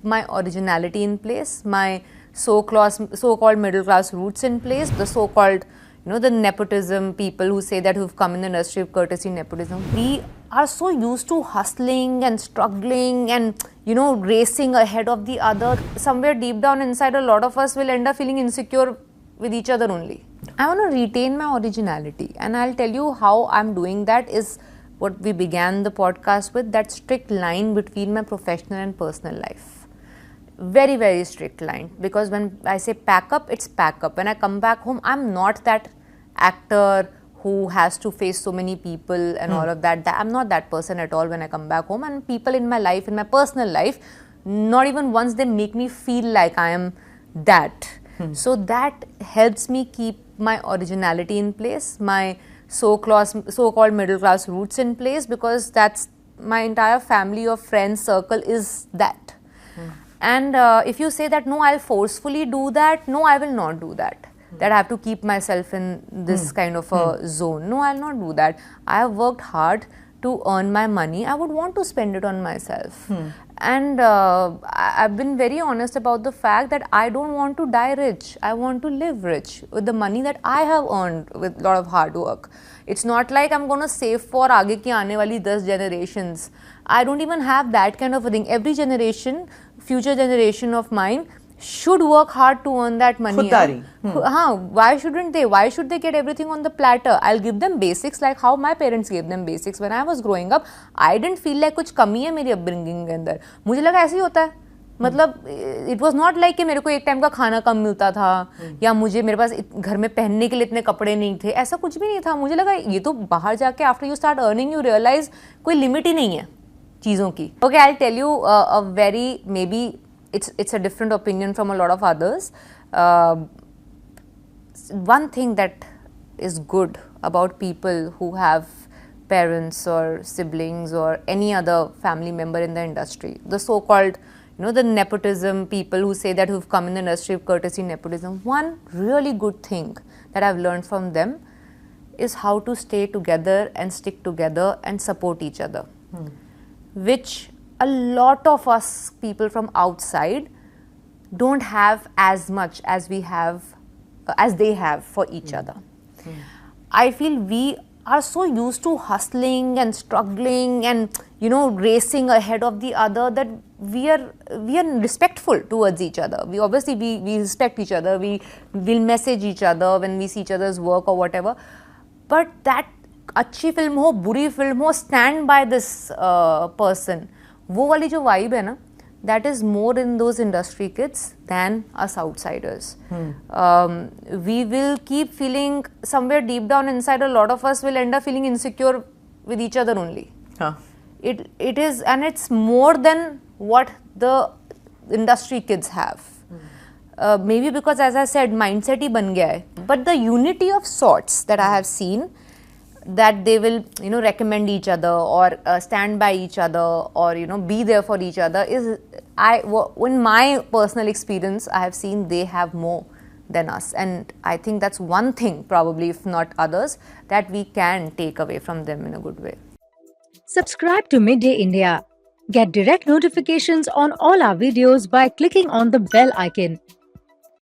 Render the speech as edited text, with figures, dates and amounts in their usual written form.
my originality in place, my so-called middle class roots in place, the so-called, the nepotism people who say that who've come in the industry of courtesy nepotism. We are so used to hustling and struggling and, racing ahead of the other. Somewhere deep down inside, a lot of us will end up feeling insecure with each other only. I want to retain my originality, and I'll tell you how I'm doing that is what we began the podcast with, that strict line between my professional and personal life. Very, very strict line, because when I say pack up, it's pack up. When I come back home, I'm not that actor who has to face so many people and all of that. I'm not that person at all when I come back home. And people in my life, in my personal life, not even once they make me feel like I am that. So that helps me keep my originality in place, my so-called middle class roots in place, because that's my entire family of friends circle is that. And if you say that no, I'll forcefully do that, no, I will not do that. That I have to keep myself in this kind of a zone. No, I'll not do that. I have worked hard to earn my money. I would want to spend it on myself. And I've been very honest about the fact that I don't want to die rich. I want to live rich with the money that I have earned with a lot of hard work. It's not like I'm going to save for aage ki aane wali 10 generations. I don't even have that kind of a thing. Every generation, future generation of mine, should work hard to earn that money. Why shouldn't they? Why should they get everything on the platter? I'll give them basics like how my parents gave them basics. When I was growing up, I didn't feel like कुछ कमी है मेरी upbringing के अंदर. मुझे लगा ऐसे ही होता है. मतलब it was not like कि मेरे को एक टाइम का खाना कम मिलता था या मुझे मेरे पास घर में पहनने के लिए इतने कपड़े नहीं थे. ऐसा कुछ भी नहीं था. मुझे लगा ये तो बाहर जाके after you start earning you realize कोई limit ही नहीं है चीज़ों की. Okay, I'll tell you a very maybe it's a different opinion from a lot of others. One thing that is good about people who have parents or siblings or any other family member in the industry, the so-called, the nepotism people who say that who've come in the industry of courtesy nepotism, one really good thing that I've learned from them is how to stay together and stick together and support each other, which a lot of us people from outside don't have as much as we have, as they have for each other. I feel we are so used to hustling and struggling and, racing ahead of the other that we are respectful towards each other. We obviously we respect each other. We will message each other when we see each other's work or whatever. But that अच्छी film हो, बुरी film हो, stand by this person. वो वाली जो vibe है ना, that is more in those industry kids than us outsiders. We will keep feeling somewhere deep down inside, a lot of us will end up feeling insecure with each other only. It is, and it's more than what the industry kids have. Maybe because, as I said, mindset ही बन गया है. But the unity of sorts that I have seen, that they will, recommend each other or stand by each other or, be there for each other is, in my personal experience, I have seen they have more than us. And I think that's one thing, probably, if not others, that we can take away from them in a good way. Subscribe to Midday India. Get direct notifications on all our videos by clicking on the bell icon.